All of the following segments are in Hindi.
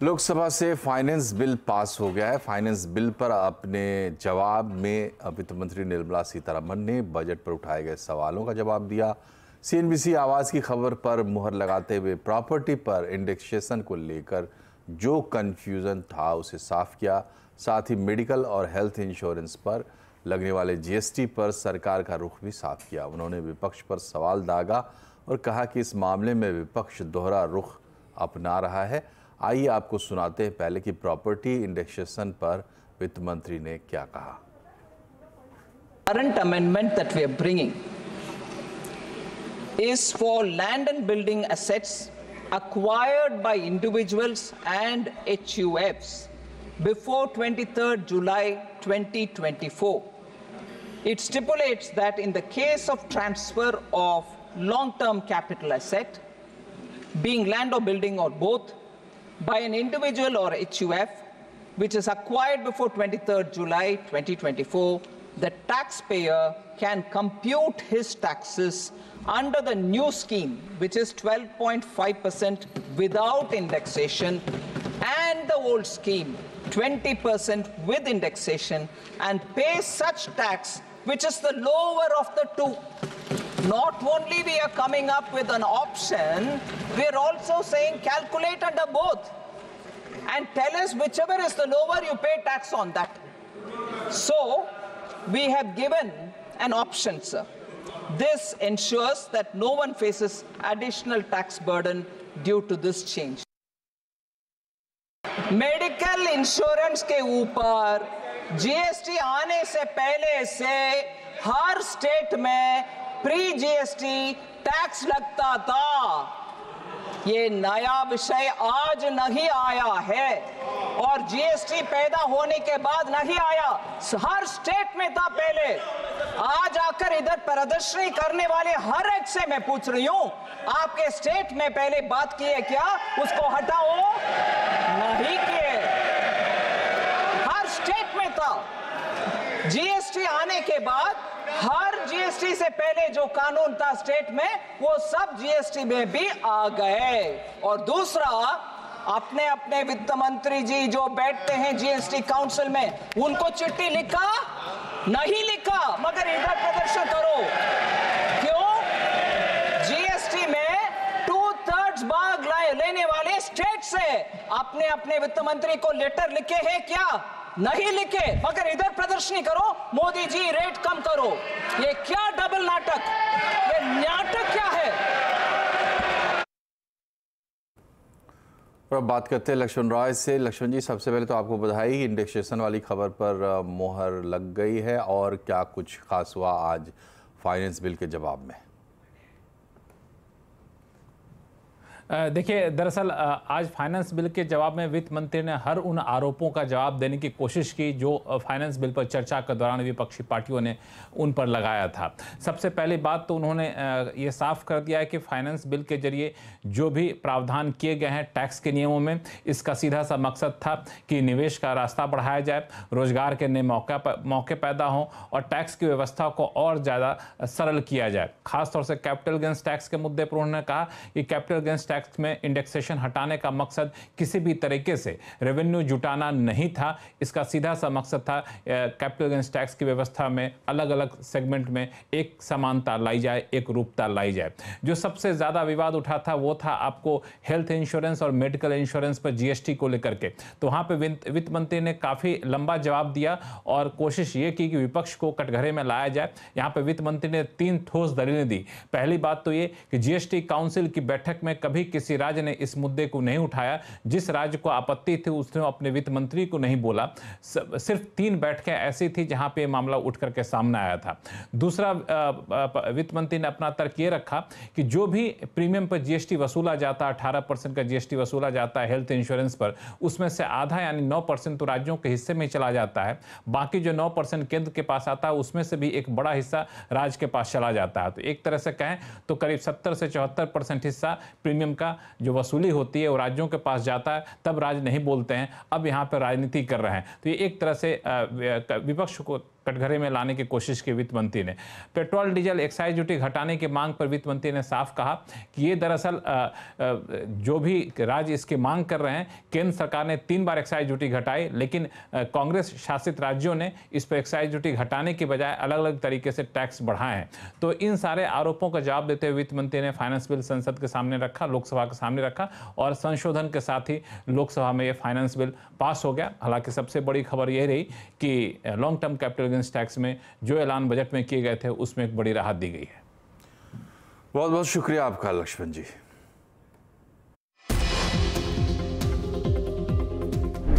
लोकसभा से फाइनेंस बिल पास हो गया है। फाइनेंस बिल पर अपने जवाब में वित्त मंत्री निर्मला सीतारमण ने बजट पर उठाए गए सवालों का जवाब दिया। सीएनबीसी आवाज़ की खबर पर मुहर लगाते हुए प्रॉपर्टी पर इंडेक्सेशन को लेकर जो कन्फ्यूज़न था उसे साफ किया। साथ ही मेडिकल और हेल्थ इंश्योरेंस पर लगने वाले जीएसटी पर सरकार का रुख भी साफ किया। उन्होंने विपक्ष पर सवाल दागा और कहा कि इस मामले में विपक्ष दोहरा रुख अपना रहा है। आइए आपको सुनाते हैं पहले कि प्रॉपर्टी इंडेक्सेशन पर वित्त मंत्री ने क्या कहा। Current amendment that we are bringing is for land and building assets acquired by individuals and HUFs before 23rd July 2024. It stipulates that in the case of transfer of long-term capital asset, being land or building or both, by an individual or HUF, which is acquired before 23rd July 2024, the taxpayer can compute his taxes under the new scheme, which is 12.5% without indexation, and the old scheme, 20% with indexation, and pay such tax which is the lower of the two. Not only we are coming up with an option, we are also saying calculate under both and tell us whichever is the lower, you pay tax on that. So we have given an option, sir. This ensures that no one faces additional tax burden due to this change. Medical insurance के ऊपर जीएसटी आने से पहले से हर स्टेट में प्री जीएसटी टैक्स लगता था। ये नया विषय आज नहीं आया है और जीएसटी पैदा होने के बाद नहीं आया, हर स्टेट में था पहले। आज आकर इधर प्रदर्शनी करने वाले हर एक से मैं पूछ रही हूं, आपके स्टेट में पहले बात की है क्या? उसको हटाओ, नहीं किए। हर स्टेट में था। जीएसटी आने के बाद हर जीएसटी से पहले जो कानून था स्टेट में, वो सब जीएसटी में भी आ गए। और दूसरा, अपने अपने वित्त मंत्री जी जो बैठते हैं जीएसटी काउंसिल में, उनको चिट्ठी लिखा? नहीं लिखा, मगर इधर प्रदर्शन करो। क्यों? जीएसटी में 2/3 भाग लेने वाले स्टेट से अपने अपने वित्त मंत्री को लेटर लिखे हैं क्या? नहीं लिखे, मगर इधर प्रदर्शनी करो, मोदी जी रेट कम करो। ये क्या डबल नाटक, ये नाटक क्या है? अब बात करते हैं लक्ष्मण रॉय से। लक्ष्मण जी, सबसे पहले तो आपको बधाई, इंडेक्सेशन वाली खबर पर मोहर लग गई है और क्या कुछ खास हुआ आज फाइनेंस बिल के जवाब में? देखिए, दरअसल आज फाइनेंस बिल के जवाब में वित्त मंत्री ने हर उन आरोपों का जवाब देने की कोशिश की जो फाइनेंस बिल पर चर्चा के दौरान विपक्षी पार्टियों ने उन पर लगाया था। सबसे पहली बात तो उन्होंने ये साफ कर दिया है कि फाइनेंस बिल के जरिए जो भी प्रावधान किए गए हैं टैक्स के नियमों में, इसका सीधा सा मकसद था कि निवेश का रास्ता बढ़ाया जाए, रोजगार के नए मौके पैदा हों और टैक्स की व्यवस्था को और ज़्यादा सरल किया जाए। खासतौर से कैपिटल गेंस टैक्स के मुद्दे पर उन्होंने कहा कि कैपिटल गेंस टैक्स में इंडेक्सेशन हटाने का मकसद किसी भी तरीके से रेवेन्यू जुटाना नहीं था। इसका सीधा सा मकसद था कैपिटल गेंस टैक्स की व्यवस्था में अलग अलग सेगमेंट में एक समानता लाई जाए, एक रूपता लाई जाए। जो सबसे ज़्यादा विवाद उठा था वो था आपको हेल्थ इंश्योरेंस और मेडिकल इंश्योरेंस पर जीएसटी को लेकर के। तो वहाँ पे वित्त मंत्री ने काफ़ी लंबा जवाब दिया और कोशिश ये की कि विपक्ष को कटघरे में लाया जाए। यहाँ पे वित्त मंत्री ने 3 ठोस दलीलें दी। पहली बात तो ये कि जीएसटी काउंसिल की बैठक में कभी किसी राज्य ने इस मुद्दे को नहीं उठाया। जिस राज्य को आपत्ति थी उसने अपने वित्त मंत्री को नहीं बोला। सिर्फ 3 बैठकें ऐसी थी जहां पे मामला उठ करके सामने आया था। दूसरा, वित्त मंत्री ने अपना तर्क ये रखा कि जो भी प्रीमियम पर जीएसटी वसूला जाता है, 18% का जीएसटी वसूला जाता है हेल्थ इंश्योरेंस पर, उसमें से आधा यानी 9% तो राज्यों के हिस्से में चला जाता है। बाकी जो 9% केंद्र के पास आता है उसमें से भी एक बड़ा हिस्सा राज्य के पास चला जाता है। तो एक तरह से कहें तो करीब 70 से 74% हिस्सा प्रीमियम का जो वसूली होती है वो राज्यों के पास जाता है। तब राज्य नहीं बोलते हैं, अब यहाँ पर राजनीति कर रहे हैं। तो ये एक तरह से विपक्ष को कटघरे में लाने की कोशिश की वित्त मंत्री ने। पेट्रोल डीजल एक्साइज ड्यूटी घटाने की मांग पर वित्त मंत्री ने साफ कहा कि ये दरअसल जो भी राज्य इसकी मांग कर रहे हैं, केंद्र सरकार ने 3 बार एक्साइज ड्यूटी घटाई, लेकिन कांग्रेस शासित राज्यों ने इस पर एक्साइज ड्यूटी घटाने के बजाय अलग अलग तरीके से टैक्स बढ़ाए हैं। तो इन सारे आरोपों का जवाब देते हुए वित्त मंत्री ने फाइनेंस बिल संसद के सामने रखा, लोकसभा के सामने रखा, और संशोधन के साथ ही लोकसभा में ये फाइनेंस बिल पास हो गया। हालांकि सबसे बड़ी खबर यह रही कि long term capital gains tax में जो ऐलान बजट में किए गए थे उसमें एक बड़ी राहत दी गई है। बहुत बहुत शुक्रिया आपका लक्ष्मण जी।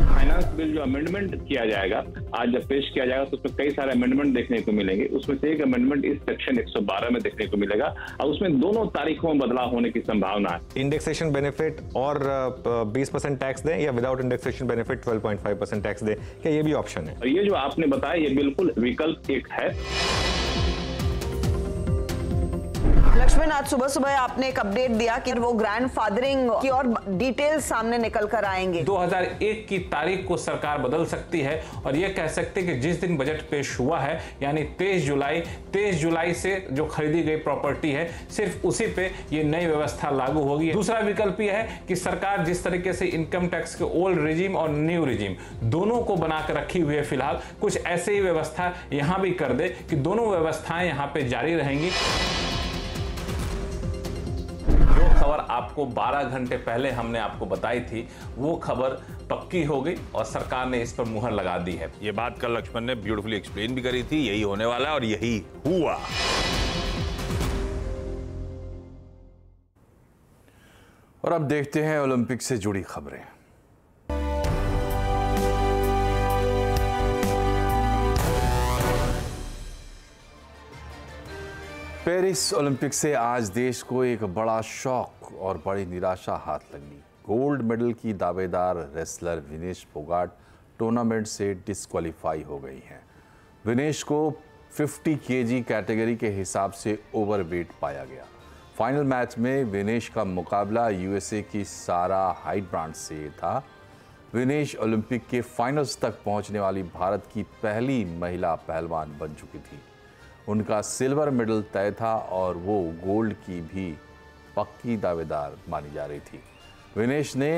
फाइनेंस बिल जो अमेंडमेंट किया जाएगा, आज जब पेश किया जाएगा तो उसमें कई सारे अमेंडमेंट देखने को मिलेंगे। उसमें से एक अमेंडमेंट इस सेक्शन 112 में देखने को मिलेगा और उसमें दोनों तारीखों में बदलाव होने की संभावना है। इंडेक्सेशन बेनिफिट और 20% टैक्स दें या विदाउट इंडेक्सेशन बेनिफिट 12.5% टैक्स दें, क्या ये भी ऑप्शन है? और ये जो आपने बताया ये बिल्कुल विकल्प एक है। लक्ष्मण, आज सुबह सुबह आपने एक अपडेट दिया कि वो ग्रैंडफादरिंग की और डिटेल्स सामने निकल कर आएंगे। 2001 की तारीख को सरकार बदल सकती है और ये कह सकते हैं कि जिस दिन बजट पेश हुआ है यानी 23 जुलाई से जो खरीदी गई प्रॉपर्टी है सिर्फ उसी पे ये नई व्यवस्था लागू होगी। दूसरा विकल्प यह है कि सरकार जिस तरीके से इनकम टैक्स के ओल्ड रिजीम और न्यू रिजीम दोनों को बनाकर रखी हुई है, फिलहाल कुछ ऐसे ही व्यवस्था यहां भी कर दे कि दोनों व्यवस्थाएं यहां पे जारी रहेंगी। खबर आपको 12 घंटे पहले हमने आपको बताई थी, वो खबर पक्की हो गई और सरकार ने इस पर मुहर लगा दी है। ये बात कल लक्ष्मण ने ब्यूटीफुली एक्सप्लेन भी करी थी, यही होने वाला है और यही हुआ। और अब देखते हैं ओलंपिक से जुड़ी खबरें। पेरिस ओलंपिक से आज देश को एक बड़ा शॉक और बड़ी निराशा हाथ लगी। गोल्ड मेडल की दावेदार रेसलर विनेश फोगाट टूर्नामेंट से डिस्क्वालीफाई हो गई हैं। विनेश को 50 केजी कैटेगरी के हिसाब से ओवरवेट पाया गया। फाइनल मैच में विनेश का मुकाबला यूएसए की सारा हाइटब्रांड से था। विनेश ओलंपिक के फाइनल्स तक पहुंचने वाली भारत की पहली महिला पहलवान बन चुकी थी। उनका सिल्वर मेडल तय था और वो गोल्ड की भी पक्की दावेदार मानी जा रही थी। विनेश ने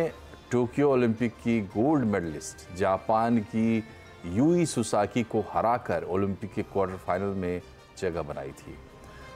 टोक्यो ओलंपिक की गोल्ड मेडलिस्ट जापान की यूई सुसाकी को हराकर ओलंपिक के क्वार्टर फाइनल में जगह बनाई थी।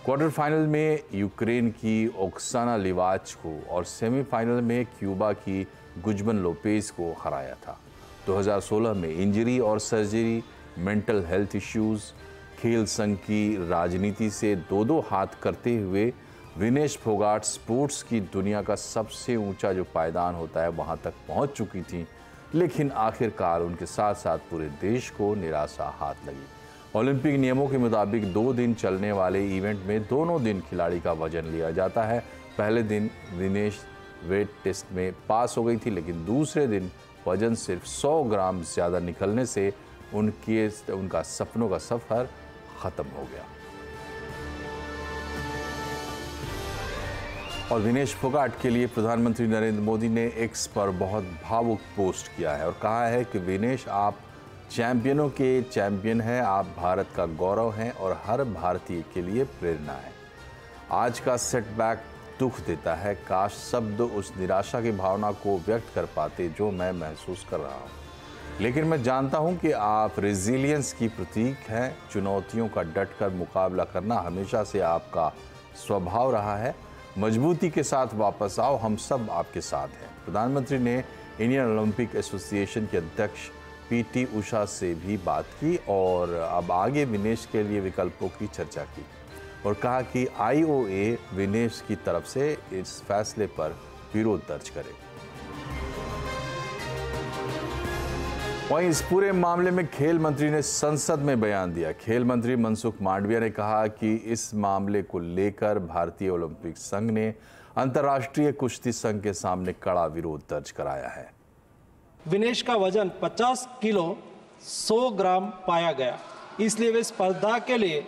क्वार्टर फाइनल में यूक्रेन की ओक्साना लिवाच को और सेमीफाइनल में क्यूबा की गुजमन लोपेज को हराया था। 2016 में इंजरी और सर्जरी, मेंटल हेल्थ इश्यूज, खेल संघ की राजनीति से दो हाथ करते हुए विनेश फोगाट स्पोर्ट्स की दुनिया का सबसे ऊंचा जो पायदान होता है वहां तक पहुंच चुकी थी, लेकिन आखिरकार उनके साथ साथ पूरे देश को निराशा हाथ लगी। ओलंपिक नियमों के मुताबिक 2 दिन चलने वाले इवेंट में दोनों दिन खिलाड़ी का वजन लिया जाता है। पहले दिन विनेश वेट टेस्ट में पास हो गई थी, लेकिन दूसरे दिन वजन सिर्फ 100 ग्राम ज़्यादा निकलने से उनका सपनों का सफ़र ख़त्म हो गया। और विनेश फोगाट के लिए प्रधानमंत्री नरेंद्र मोदी ने एक्स पर बहुत भावुक पोस्ट किया है और कहा है कि विनेश, आप चैंपियनों के चैंपियन हैं, आप भारत का गौरव हैं और हर भारतीय के लिए प्रेरणा है। आज का सेटबैक दुख देता है। काश शब्द उस निराशा की भावना को व्यक्त कर पाते जो मैं महसूस कर रहा हूँ, लेकिन मैं जानता हूं कि आप रेजिलियंस की प्रतीक हैं। चुनौतियों का डटकर मुकाबला करना हमेशा से आपका स्वभाव रहा है। मजबूती के साथ वापस आओ, हम सब आपके साथ हैं। प्रधानमंत्री ने इंडियन ओलंपिक एसोसिएशन के अध्यक्ष पीटी उषा से भी बात की और अब आगे विनेश के लिए विकल्पों की चर्चा की और कहा कि आईओए विनेश की तरफ से इस फैसले पर विरोध दर्ज करे। वहीं इस पूरे मामले में खेल मंत्री ने संसद में बयान दिया। खेल मंत्री मनसुख मांडविया ने कहा कि इस मामले को लेकर भारतीय ओलंपिक संघ ने अंतर्राष्ट्रीय कुश्ती संघ के सामने कड़ा विरोध दर्ज कराया है। विनेश का वजन 50 किलो 100 ग्राम पाया गया, इसलिए वे स्पर्धा के लिए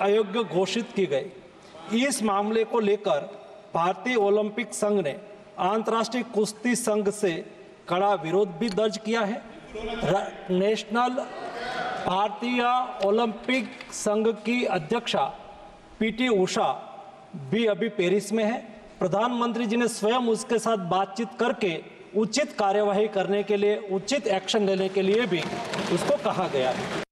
अयोग्य घोषित की गई। इस मामले को लेकर भारतीय ओलंपिक संघ ने अंतर्राष्ट्रीय कुश्ती संघ से कड़ा विरोध भी दर्ज किया है। नेशनल भारतीय ओलंपिक संघ की अध्यक्षा पीटी उषा भी अभी पेरिस में है। प्रधानमंत्री जी ने स्वयं उसके साथ बातचीत करके उचित कार्यवाही करने के लिए, उचित एक्शन लेने के लिए भी उसको कहा गया है।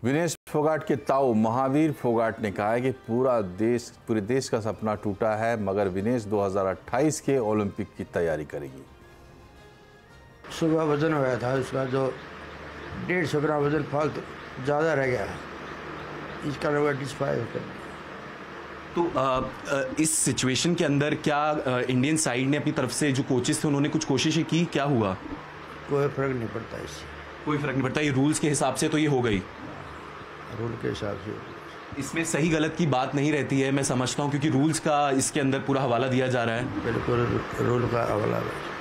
विनेश फोगाट के ताऊ महावीर फोगाट ने कहा है कि पूरे देश का सपना टूटा है, मगर विनेश 2028 के ओलंपिक की तैयारी करेगी। सुबह वजन हुआ था उसका, जो 150 ग्राम वजन फालतू ज़्यादा रह गया, इसका लोग डिस्पायर होकर। तो इस सिचुएशन के अंदर क्या इंडियन साइड ने अपनी तरफ से जो कोचेस थे उन्होंने कुछ कोशिशें की, क्या हुआ? कोई फर्क नहीं पड़ता इससे, कोई फर्क नहीं पड़ता। ये रूल्स के हिसाब से तो ये हो गई, रूल के हिसाब से। इसमें सही गलत की बात नहीं रहती है, मैं समझता हूँ, क्योंकि रूल्स का इसके अंदर पूरा हवाला दिया जा रहा है। बिल्कुल रूल का हवाला है।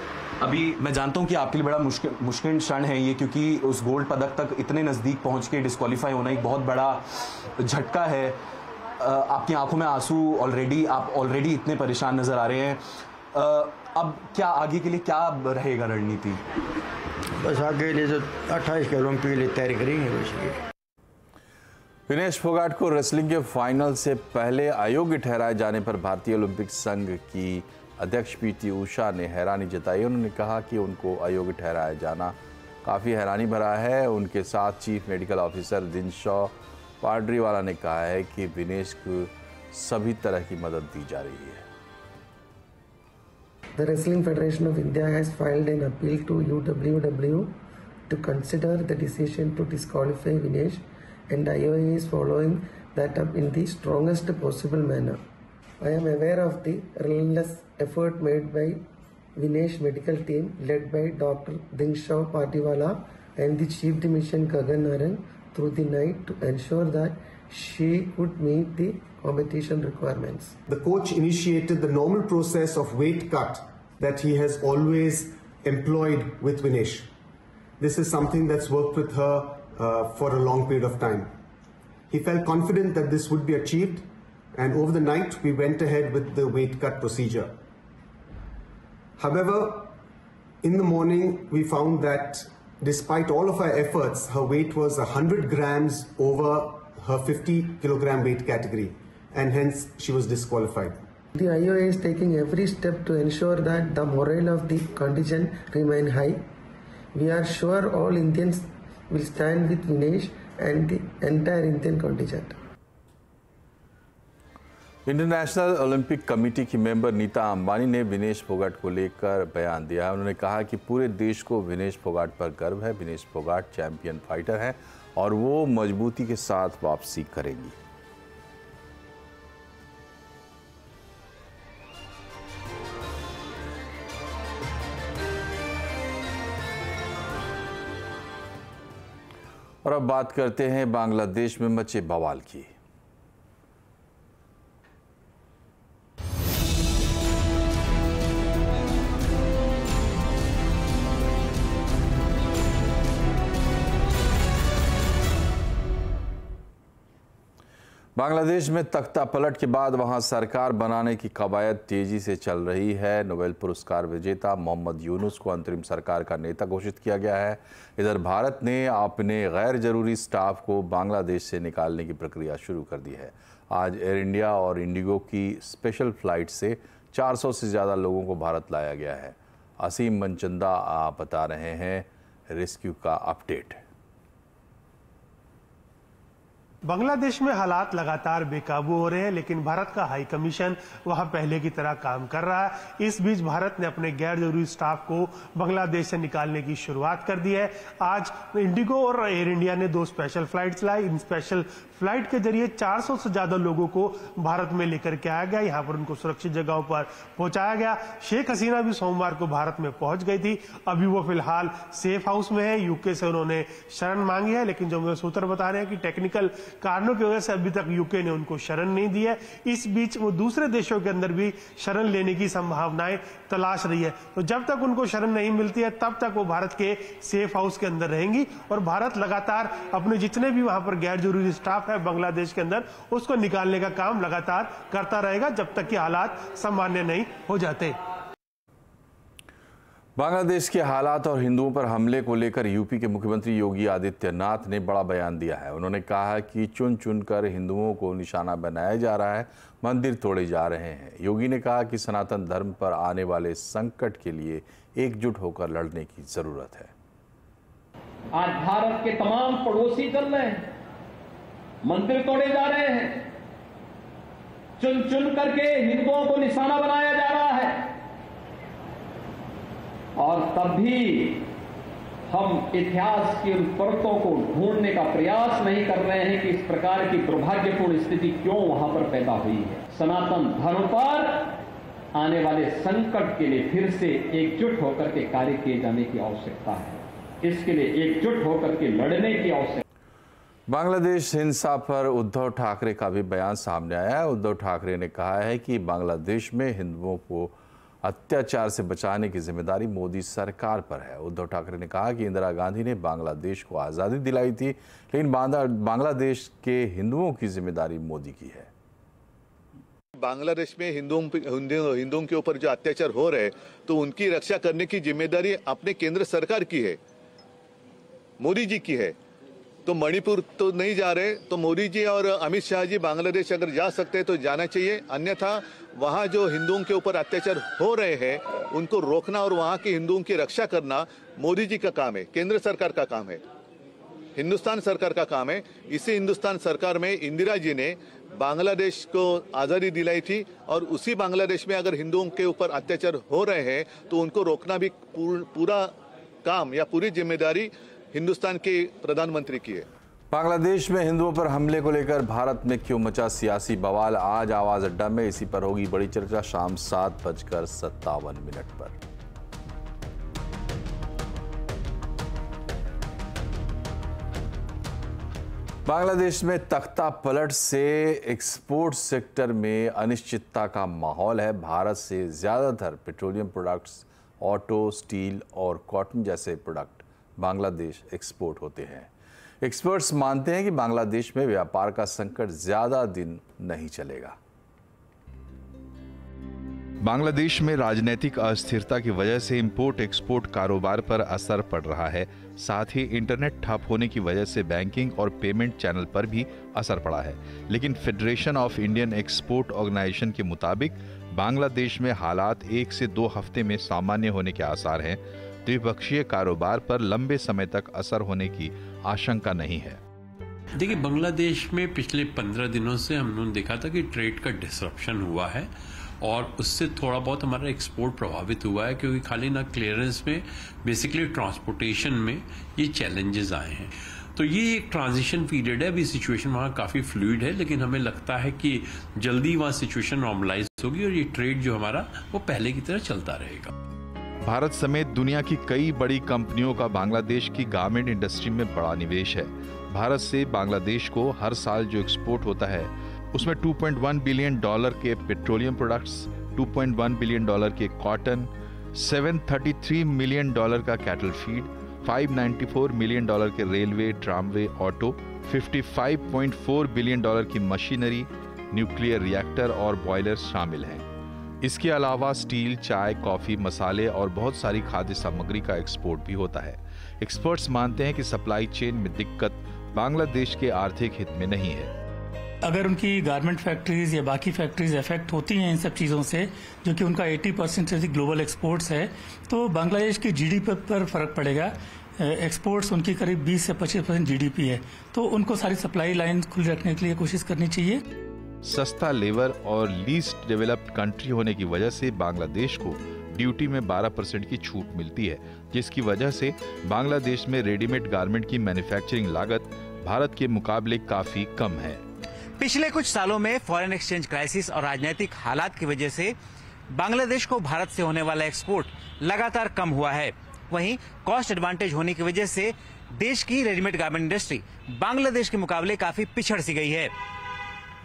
अभी मैं जानता हूँ कि आपके लिए बड़ा मुश्किल क्षण है ये, क्योंकि उस गोल्ड पदक तक इतने नज़दीक पहुँच के डिस्क्वालीफाई होना एक बहुत बड़ा झटका है। आपकी आंखों में आंसू आप ऑलरेडी इतने परेशान नज़र आ रहे हैं। अब क्या आगे के लिए क्या रहेगा रणनीति? बस आगे के लिए जो 28 के ओलंपिक के लिए तैयारी करेंगे वैसे। विनेश फोगाट को रेसलिंग के फाइनल से पहले अयोग्य ठहराए जाने पर भारतीय ओलंपिक संघ की अध्यक्ष पीटी उषा ने हैरानी जताई। उन्होंने कहा कि उनको अयोग्य ठहराया जाना काफ़ी हैरानी भरा है। उनके साथ चीफ मेडिकल ऑफिसर दिनशॉ पाडरीवाला ने कहा है कि विनेश को सभी तरह की मदद दी जा रही है। The Wrestling Federation of India has filed an appeal to UWW to consider the decision to disqualify Vinesh, and IOA is following that up in the strongest possible manner. I am aware of the relentless effort made by Vinesh medical team led by Dr. Dinshaw Patiwala and the Chief Dimission Gagan Narang through the night to ensure that she could meet the competition requirements. The coach initiated the normal process of weight cut that he has always employed with Vinesh. This is something that's worked with her for a long period of time. He felt confident that this would be achieved, and over the night we went ahead with the weight cut procedure. However, in the morning we found that despite all of our efforts, her weight was 100 grams over her 50 kilogram weight category, and hence she was disqualified. The IOA is taking every step to ensure that the morale of the contingent remain high. We are sure all Indians will stand with Vinesh and the entire Indian contingent. International Olympic committee की मेंबर नीता अंबानी ने विनेश फोगाट को लेकर बयान दिया है। उन्होंने कहा कि पूरे देश को विनेश फोगाट पर गर्व है। विनेश फोगाट चैंपियन फाइटर हैं और वो मजबूती के साथ वापसी करेंगी। और अब बात करते हैं बांग्लादेश में मचे बवाल की। बांग्लादेश में तख्ता पलट के बाद वहां सरकार बनाने की कवायद तेजी से चल रही है। नोबेल पुरस्कार विजेता मोहम्मद यूनुस को अंतरिम सरकार का नेता घोषित किया गया है। इधर भारत ने अपने गैर जरूरी स्टाफ को बांग्लादेश से निकालने की प्रक्रिया शुरू कर दी है। आज एयर इंडिया और इंडिगो की स्पेशल फ्लाइट से 400 से ज़्यादा लोगों को भारत लाया गया है। असीम मनचंदा आप बता रहे हैं रेस्क्यू का अपडेट। बांग्लादेश में हालात लगातार बेकाबू हो रहे हैं, लेकिन भारत का हाई कमीशन वहां पहले की तरह काम कर रहा है। इस बीच भारत ने अपने गैर जरूरी स्टाफ को बांग्लादेश से निकालने की शुरुआत कर दी है। आज इंडिगो और एयर इंडिया ने 2 स्पेशल फ्लाइट चलाई। इन स्पेशल फ्लाइट के जरिए 400 से ज्यादा लोगों को भारत में लेकर के आया गया। यहाँ पर उनको सुरक्षित जगहों पर पहुंचाया गया। शेख हसीना भी सोमवार को भारत में पहुंच गई थी। अभी वो फिलहाल सेफ हाउस में है। यूके से उन्होंने शरण मांगी है, लेकिन जो मेरे सूत्र बता रहे हैं कि टेक्निकल कारणों की वजह से अभी तक यूके ने उनको शरण नहीं दी है। इस बीच वो दूसरे देशों के अंदर भी शरण लेने की संभावनाएं तलाश रही है। तो जब तक उनको शरण नहीं मिलती है तब तक वो भारत के सेफ हाउस के अंदर रहेंगी और भारत लगातार अपने जितने भी वहां पर गैर जरूरी स्टाफ है बांग्लादेश के अंदर उसको निकालने का काम लगातार करता रहेगा जब तक कि हालात सामान्य नहीं हो जाते। बांग्लादेश के हालात और हिंदुओं पर हमले को लेकर यूपी के मुख्यमंत्री योगी आदित्यनाथ ने बड़ा बयान दिया है। उन्होंने कहा कि चुन चुनकर हिंदुओं को निशाना बनाया जा रहा है, मंदिर तोड़े जा रहे हैं। योगी ने कहा कि सनातन धर्म पर आने वाले संकट के लिए एकजुट होकर लड़ने की जरूरत है। आज भारत के तमाम पड़ोसी चल रहे हैं, मंदिर तोड़े जा रहे हैं, चुन चुन करके हिंदुओं को निशाना बनाया जा रहा है, और तब भी हम इतिहास की उन परतों को ढूंढने का प्रयास नहीं कर रहे हैं कि इस प्रकार की दुर्भाग्यपूर्ण स्थिति क्यों वहां पर पैदा हुई है। सनातन धर्म पर आने वाले संकट के लिए फिर से एकजुट होकर के कार्य किए जाने की आवश्यकता है। इसके लिए एकजुट होकर के लड़ने की आवश्यकता। बांग्लादेश हिंसा पर उद्धव ठाकरे का भी बयान सामने आया है। उद्धव ठाकरे ने कहा है कि बांग्लादेश में हिंदुओं को अत्याचार से बचाने की जिम्मेदारी मोदी सरकार पर है। उद्धव ठाकरे ने कहा कि इंदिरा गांधी ने बांग्लादेश को आज़ादी दिलाई थी, लेकिन बांग्लादेश के हिंदुओं की जिम्मेदारी मोदी की है। बांग्लादेश में हिंदुओं के ऊपर जो अत्याचार हो रहे हैं तो उनकी रक्षा करने की जिम्मेदारी अपने केंद्र सरकार की है, मोदी जी की है। तो मणिपुर तो नहीं जा रहे, तो मोदी जी और अमित शाह जी बांग्लादेश अगर जा सकते हैं तो जाना चाहिए, अन्यथा वहाँ जो हिंदुओं के ऊपर अत्याचार हो रहे हैं उनको रोकना और वहाँ के हिंदुओं की रक्षा करना मोदी जी का काम है, केंद्र सरकार का काम है, हिंदुस्तान सरकार का काम है। इसी हिंदुस्तान सरकार में इंदिरा जी ने बांग्लादेश को आज़ादी दिलाई थी, और उसी बांग्लादेश में अगर हिंदुओं के ऊपर अत्याचार हो रहे हैं तो उनको रोकना भी पूरा काम या पूरी जिम्मेदारी हिंदुस्तान के प्रधानमंत्री की है। बांग्लादेश में हिंदुओं पर हमले को लेकर भारत में क्यों मचा सियासी बवाल, आज आवाज अड्डा में इसी पर होगी बड़ी चर्चा शाम 7:57 पर। बांग्लादेश में तख्ता पलट से एक्सपोर्ट सेक्टर में अनिश्चितता का माहौल है। भारत से ज्यादातर पेट्रोलियम प्रोडक्ट्स, ऑटो, स्टील और कॉटन जैसे प्रोडक्ट बांग्लादेश एक्सपोर्ट होते हैं। एक्सपर्ट्स मानते हैं कि बांग्लादेश में व्यापार का संकट ज्यादा दिन नहीं चलेगा। बांग्लादेश में राजनीतिक अस्थिरता की वजह से इंपोर्ट एक्सपोर्ट कारोबार पर असर पड़ रहा है। साथ ही इंटरनेट ठप होने की वजह से बैंकिंग और पेमेंट चैनल पर भी असर पड़ा है। लेकिन Federation of Indian export organisation के मुताबिक बांग्लादेश में हालात 1 से 2 हफ्ते में सामान्य होने के आसार हैं। द्विपक्षीय कारोबार पर लंबे समय तक असर होने की आशंका नहीं है। देखिए, बांग्लादेश में पिछले 15 दिनों से हमने देखा था कि ट्रेड का डिसरप्शन हुआ है और उससे थोड़ा बहुत हमारा एक्सपोर्ट प्रभावित हुआ है, क्योंकि खाली ना क्लियरेंस में, बेसिकली ट्रांसपोर्टेशन में ये चैलेंजेस आए हैं। तो ये एक ट्रांजिशन पीरियड है। अभी सिचुएशन वहाँ काफ़ी फ्लूइड है, लेकिन हमें लगता है कि जल्दी वहाँ सिचुएशन नॉर्मलाइज होगी और ये ट्रेड जो हमारा वो पहले की तरह चलता रहेगा। भारत समेत दुनिया की कई बड़ी कंपनियों का बांग्लादेश की गारमेंट इंडस्ट्री में बड़ा निवेश है। भारत से बांग्लादेश को हर साल जो एक्सपोर्ट होता है उसमें $2.1 बिलियन के पेट्रोलियम प्रोडक्ट्स, $2.1 बिलियन के कॉटन, $733 मिलियन का कैटल फीड, $594 मिलियन के रेलवे, ट्रामवे, ऑटो, $55.4 बिलियन की मशीनरी, न्यूक्लियर रिएक्टर और बॉयलर शामिल हैं। इसके अलावा स्टील, चाय, कॉफी, मसाले और बहुत सारी खाद्य सामग्री का एक्सपोर्ट भी होता है। एक्सपर्ट्स मानते हैं कि सप्लाई चेन में दिक्कत बांग्लादेश के आर्थिक हित में नहीं है। अगर उनकी गारमेंट फैक्ट्रीज या बाकी फैक्ट्रीज इफेक्ट होती हैं इन सब चीज़ों से, जो कि उनका 80% से अधिक ग्लोबल एक्सपोर्ट्स है, तो बांग्लादेश की जीडीपी पर फर्क पड़ेगा। एक्सपोर्ट्स उनकी करीब 20 से 25% जीडीपी है, तो उनको सारी सप्लाई लाइन खुली रखने के लिए कोशिश करनी चाहिए। सस्ता लेबर और लीस्ट डेवलप्ड कंट्री होने की वजह से बांग्लादेश को ड्यूटी में 12% की छूट मिलती है, जिसकी वजह से बांग्लादेश में रेडीमेड गारमेंट की मैन्युफैक्चरिंग लागत भारत के मुकाबले काफी कम है। पिछले कुछ सालों में फॉरेन एक्सचेंज क्राइसिस और राजनीतिक हालात की वजह से बांग्लादेश को भारत से होने वाला एक्सपोर्ट लगातार कम हुआ है। वहीं कॉस्ट एडवांटेज होने की वजह से देश की रेडीमेड गारमेंट इंडस्ट्री बांग्लादेश के मुकाबले काफी पिछड़ सी गई है।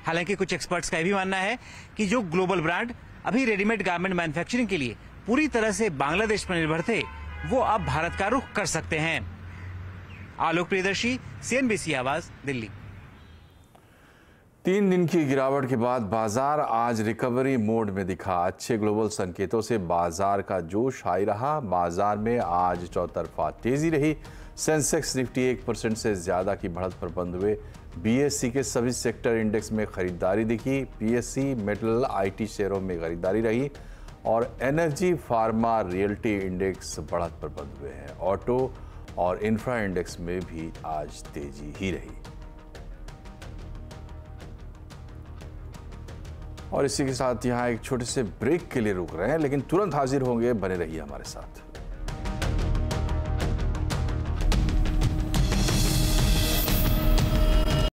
हालांकि कुछ एक्सपर्ट्स का भी मानना है कि जो ग्लोबल ब्रांड अभी रेडीमेड गारमेंट मैन्युफैक्चरिंग के लिए पूरी तरह से बांग्लादेश पर निर्भर थे, वो अब भारत का रुख कर सकते हैं। आलोक प्रियदर्शी, CNBC आवाज, दिल्ली। 3 दिन की गिरावट के बाद बाजार आज रिकवरी मोड में दिखा। अच्छे ग्लोबल संकेतों से बाजार का जोश हाई रहा। बाजार में आज चौतरफा तेजी रही। सेंसेक्स निफ्टी 1% से ज्यादा की बढ़त पर बंद हुए। बीएससी के सभी सेक्टर इंडेक्स में खरीदारी दिखी। पीएससी, मेटल, आईटी शेयरों में खरीदारी रही और एनर्जी, फार्मा, रियल्टी इंडेक्स बढ़त पर बंद हुए हैं। ऑटो और इंफ्रा इंडेक्स में भी आज तेजी ही रही। और इसी के साथ यहाँ एक छोटे से ब्रेक के लिए रुक रहे हैं, लेकिन तुरंत हाजिर होंगे। बने रहिए हमारे साथ।